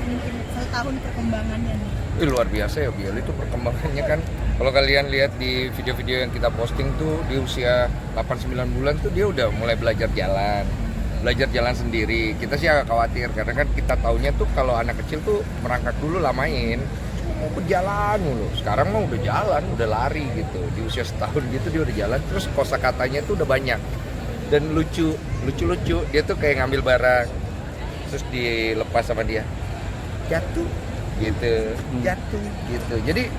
mungkin 1 tahun perkembangannya nih? Luar biasa ya Biel itu perkembangannya kan. Kalau kalian lihat di video-video yang kita posting tuh di usia 8-9 bulan tuh dia udah mulai belajar jalan sendiri. Kita sih agak khawatir karena kan kita taunya tuh kalau anak kecil tuh merangkak dulu lamain, mau berjalan mulu. Sekarang mah udah jalan, udah lari gitu. Di usia setahun gitu dia udah jalan. Terus kosakatanya tuh udah banyak dan lucu. Dia tuh kayak ngambil barang terus dilepas sama dia, jatuh gitu. Jadi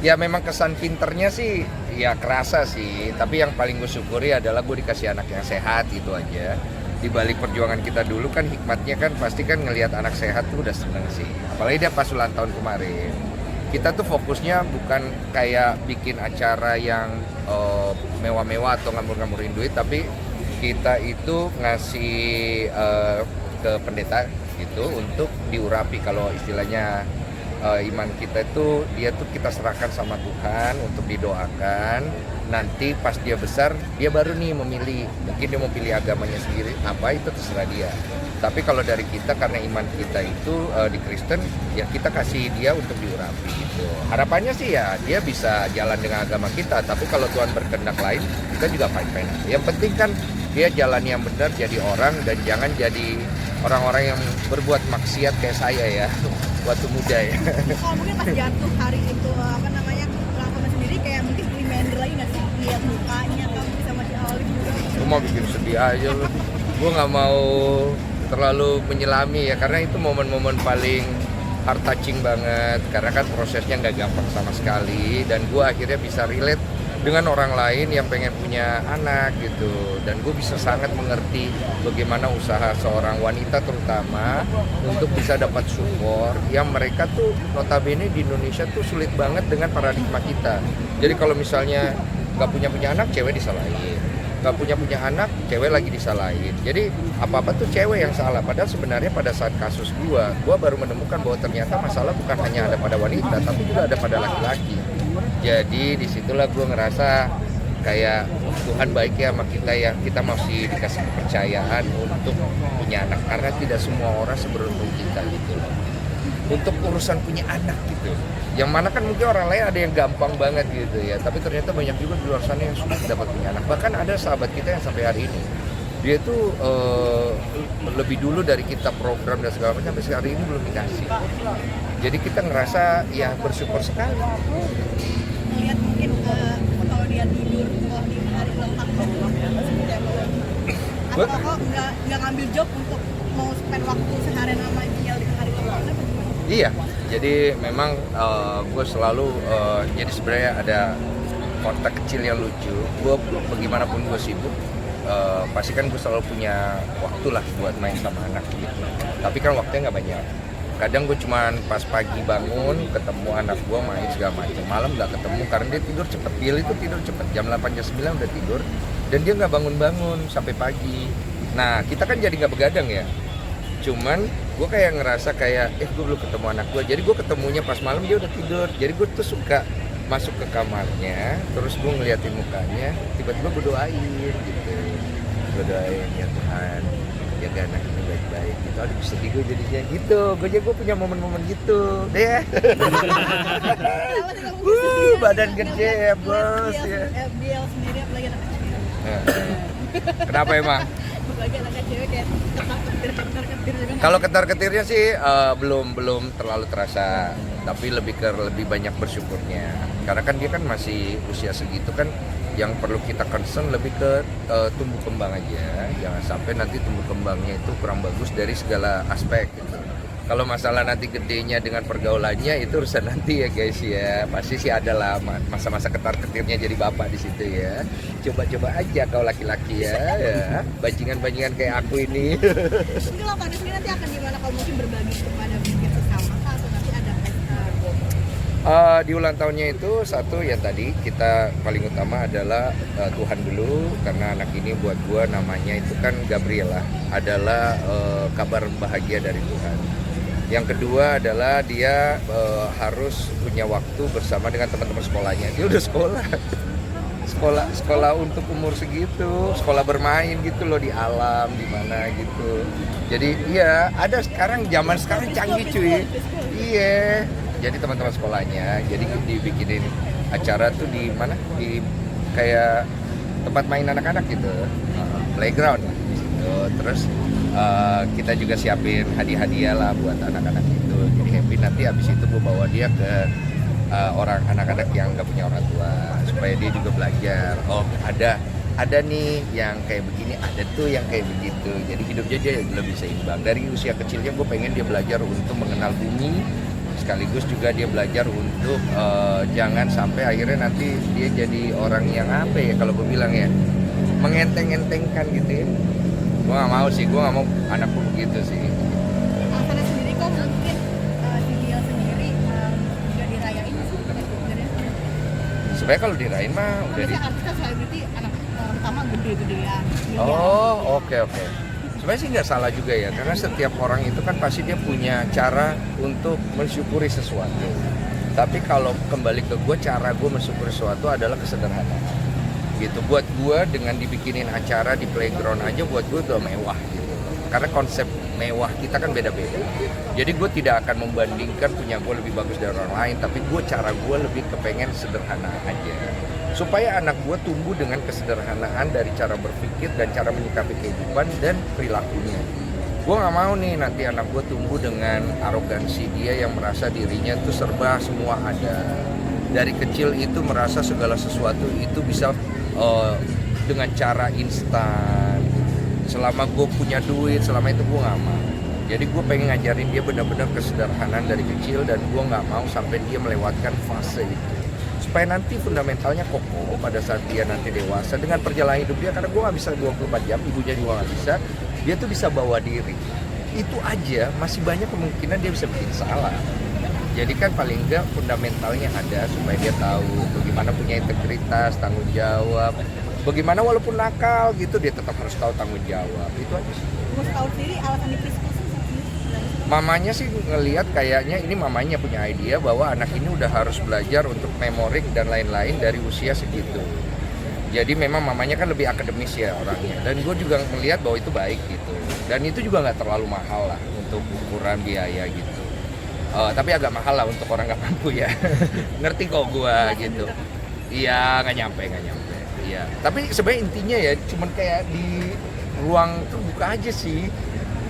ya memang kesan pinternya sih ya kerasa sih, tapi yang paling gue syukuri adalah gue dikasih anak yang sehat, itu aja. Di balik perjuangan kita dulu kan hikmatnya kan pasti kan ngelihat anak sehat tuh udah seneng sih, apalagi dia pas ulang tahun kemarin. Kita tuh fokusnya bukan kayak bikin acara yang mewah-mewah atau ngambur-ngamburin duit, tapi kita itu ngasih ke pendeta gitu untuk diurapi, kalau istilahnya iman kita itu dia tuh kita serahkan sama Tuhan untuk didoakan. Nanti pas dia besar dia baru nih memilih, mungkin dia mau pilih agamanya sendiri apa itu terserah dia. Tapi kalau dari kita karena iman kita itu di Kristen ya kita kasih dia untuk diurapi gitu. Harapannya sih ya dia bisa jalan dengan agama kita, tapi kalau Tuhan berkehendak lain kita juga fine-fine. Yang penting kan dia jalan yang benar jadi orang dan jangan jadi orang-orang yang berbuat maksiat kayak saya ya waktu muda ya. Kalau mungkin pas jatuh hari itu apa namanya ulang tahun sendiri kayak mungkin reminder lagi nggak sih lihat mukanya atau bisa masih Olive juga? Gue mau bikin sedih aja loh. Gue nggak mau terlalu menyelami ya karena itu momen-momen paling heart touching banget karena kan prosesnya nggak gampang sama sekali dan gue akhirnya bisa relate dengan orang lain yang pengen punya anak gitu, dan gue bisa sangat mengerti bagaimana usaha seorang wanita terutama untuk bisa dapat support yang mereka tuh notabene di Indonesia tuh sulit banget dengan paradigma kita. Jadi kalau misalnya nggak punya anak cewek disalahin, nggak punya anak cewek lagi disalahin, jadi apa tuh cewek yang salah. Padahal sebenarnya pada saat kasus gue baru menemukan bahwa ternyata masalah bukan hanya ada pada wanita tapi juga ada pada laki-laki. Jadi disitulah gue ngerasa kayak Tuhan baik ya sama kita ya, kita masih dikasih kepercayaan untuk punya anak karena tidak semua orang seberuntung kita gitu loh untuk urusan punya anak gitu. Yang mana kan mungkin orang lain ada yang gampang banget gitu ya, tapi ternyata banyak juga di luar sana yang sulit dapat punya anak. Bahkan ada sahabat kita yang sampai hari ini dia tuh lebih dulu dari kita program dan segala macam, sampai hari ini belum dikasih. Jadi kita ngerasa ya bersyukur sekali. Lihat mungkin kalau dia tidur di hari ulang tahun seperti apa? Atau kok nggak ngambil job untuk mau spend waktu seharian sama dia di hari ulang tahun? Iya, jadi memang gue selalu jadi sebenarnya ada kontak kecil yang lucu. Gue bagaimanapun gue sibuk, pasti kan gue selalu punya waktu lah buat main sama anak gitu. Tapi kan waktunya nggak banyak. Kadang gue cuman pas pagi bangun ketemu anak gue main segala macam, malam nggak ketemu karena dia tidur cepet. Dia itu tidur cepet, jam 8 jam 9 udah tidur dan dia nggak bangun sampai pagi. Nah kita kan jadi nggak begadang ya. Cuman gue kayak ngerasa kayak gue belum ketemu anak gue, jadi gue ketemunya pas malam dia udah tidur. Jadi gue tuh suka masuk ke kamarnya, terus gue ngeliatin mukanya, tiba-tiba gue doain gitu. Gue doain ya Tuhan jaga anak ini baik-baik gitu. Aduh sedih gue jadinya gitu. Gue punya momen-momen gitu deh. Badan gede ya bos ya. FBL sendiri apalagi anak kecil. Kenapa emang? Apalagi anak kecil kayak ketar-ketir juga. Kalau ketar-ketirnya sih belum terlalu terasa, tapi lebih banyak bersyukurnya. Karena kan dia kan masih usia segitu kan, yang perlu kita concern lebih ke tumbuh kembang aja. Jangan sampai nanti tumbuh kembangnya itu kurang bagus dari segala aspek gitu. Kalau masalah nanti gedenya dengan pergaulannya itu urusan nanti ya guys ya. Pasti sih ada lah masa-masa ketar-ketirnya jadi bapak di situ ya. Coba-coba aja kau laki-laki ya. Bajingan-bajingan kayak aku ini. Mungkin ulang tahun sendiri nanti akan gimana kalau mungkin berbagi kepada bikin bersama atau nanti ada pesta? Di ulang tahunnya itu satu ya tadi kita paling utama adalah Tuhan dulu, karena anak ini buat gua namanya itu kan Gabriela, adalah kabar bahagia dari Tuhan. Yang kedua adalah dia harus punya waktu bersama dengan teman-teman sekolahnya. Dia udah sekolah. sekolah untuk umur segitu, sekolah bermain gitu loh di alam di mana gitu. Jadi iya, ada sekarang zaman sekarang canggih cuy. Iya. Jadi teman-teman sekolahnya jadi dibikinin acara tuh di mana? Di kayak tempat main anak-anak gitu. Playground gitu. Terus kita juga siapin hadiah-hadiah lah buat anak-anak itu. Jadi happy nanti abis itu gue bawa dia ke orang anak-anak yang nggak punya orang tua supaya dia juga belajar. Oh ada nih yang kayak begini, ada tuh yang kayak begitu. Jadi hidupnya dia lebih seimbang. Dari usia kecilnya gue pengen dia belajar untuk mengenal bumi, sekaligus juga dia belajar untuk jangan sampai akhirnya nanti dia jadi orang yang apa ya kalau gue bilang ya, mengenteng-entengkan gitu ya. Gue nggak mau sih, gue nggak mau anakku begitu sih. Alasannya sendiri kok mungkin si Biel sendiri nggak dirayain sih sebenarnya. Sebenarnya kalau dirayain mah udah di... Biasanya artis kan selebriti anak pertama gede-gedean. Oh, oke. Sebenarnya sih nggak salah juga ya, karena setiap orang itu kan pasti dia punya cara untuk mensyukuri sesuatu. Tapi kalau kembali ke gue, cara gue mensyukuri sesuatu adalah kesederhanaan. Gitu, buat gue dengan dibikinin acara di playground aja buat gue udah mewah gitu. Karena konsep mewah kita kan beda-beda. Jadi gue tidak akan membandingkan punya gue lebih bagus dari orang lain, tapi cara gue lebih kepengen sederhana aja. Supaya anak gue tumbuh dengan kesederhanaan dari cara berpikir dan cara menyikapi kehidupan dan perilakunya. Gue nggak mau nih nanti anak gue tumbuh dengan arogansi dia yang merasa dirinya tuh serba semua ada. Dari kecil itu merasa segala sesuatu itu bisa dengan cara instan. Selama gue punya duit, selama itu gue nggak mau. Jadi gue pengen ngajarin dia benar-benar kesederhanaan dari kecil, dan gue nggak mau sampai dia melewatkan fase itu. Supaya nanti fundamentalnya kokoh pada saat dia nanti dewasa dengan perjalanan hidup dia, karena gue nggak bisa 24 jam, ibunya juga nggak bisa. Dia tuh bisa bawa diri. Itu aja masih banyak kemungkinan dia bisa bikin salah. Jadi kan paling enggak fundamentalnya ada supaya dia tahu bagaimana punya integritas, tanggung jawab. Bagaimana walaupun nakal gitu dia tetap harus tahu tanggung jawab. Itu aja sih. Gue tahu sendiri alasan di preschool sih. Mamanya sih ngelihat kayaknya ini mamanya punya idea bahwa anak ini udah harus belajar untuk memorik dan lain-lain dari usia segitu. Jadi memang mamanya kan lebih akademis ya orangnya. Dan gue juga melihat bahwa itu baik gitu. Dan itu juga nggak terlalu mahal lah untuk ukuran biaya gitu. Tapi agak mahal lah untuk orang nggak mampu ya. Ngerti kok gua gitu. Iya, nggak nyampe. Iya. Tapi sebenarnya intinya ya, cuman kayak di ruang terbuka aja sih.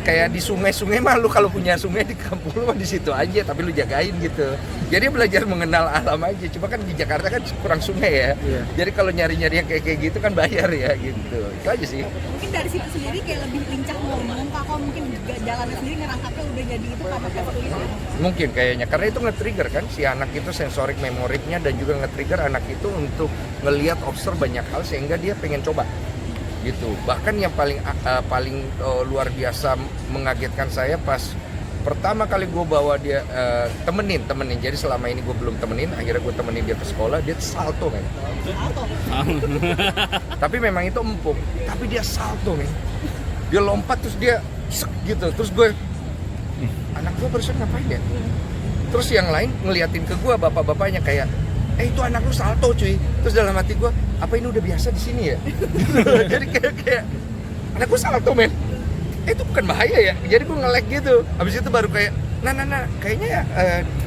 Kayak di sungai-sungai mah lu kalau punya sungai di kampung lu mah di situ aja, tapi lu jagain gitu. Jadi belajar mengenal alam aja. Cuma kan di Jakarta kan kurang sungai ya. Iya. Jadi kalau nyari-nyari yang kayak gitu kan bayar ya gitu. Itu aja sih. Mungkin dari situ sendiri kayak lebih lincah ngomong, kok mungkin jalannya sendiri ngerangkapnya udah jadi itu karena preschool itu. Mungkin kayaknya karena itu nge-trigger kan si anak itu sensorik memoriknya, dan juga nge-trigger anak itu untuk ngelihat observe banyak hal sehingga dia pengen coba gitu. Bahkan yang paling luar biasa mengagetkan saya pas pertama kali gue bawa dia temenin. Jadi selama ini gue belum temenin, akhirnya gue temenin dia ke sekolah, dia salto men. Tapi memang itu empuk, tapi dia salto men. Dia lompat terus dia gitu, terus gue anak gue barusan ngapain ya? Terus yang lain ngeliatin ke gue, bapak-bapaknya kayak itu anak lu salto cuy. Terus dalam hati gue, apa ini udah biasa di sini ya? Jadi kayak anak gue salto men. Itu bukan bahaya ya? Jadi gue nge-lag gitu. Habis itu baru kayak nah kayaknya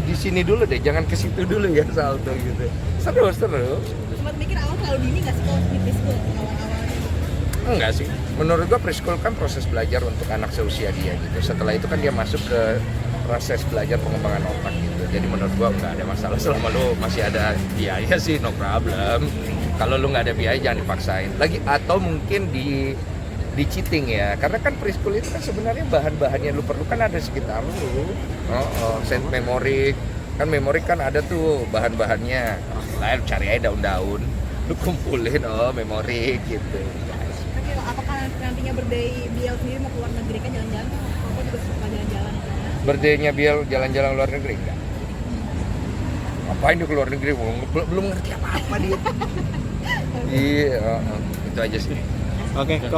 di sini dulu deh, jangan ke situ dulu ya salto gitu. Seru. Sempat mikir awal terlalu dini nggak sih kalau di preschool awal-awalnya? Enggak sih. Menurut gue preschool kan proses belajar untuk anak seusia dia gitu. Setelah itu kan dia masuk ke proses belajar pengembangan otak gitu. Jadi menurut gua nggak ada masalah selama lu masih ada biaya sih, no problem. Kalau lu nggak ada biaya jangan dipaksain. Lagi atau mungkin di cheating ya. Karena kan preschool itu kan sebenarnya bahan-bahan yang lu perlukan ada sekitar lu. Sense memorik. Kan memorik kan ada tuh bahan-bahannya. Lain cari aja daun-daun. Lu kumpulin memorik gitu. Oke, apakah nantinya Biel sendiri mau keluar negeri kan jalan-jalan? Aku juga suka jalan-jalan. Berdayanya Biel jalan-jalan luar negeri enggak? Ngapain dia keluar negeri? Belum ngerti apa-apa dia. Iya, itu aja sih. Oke, kok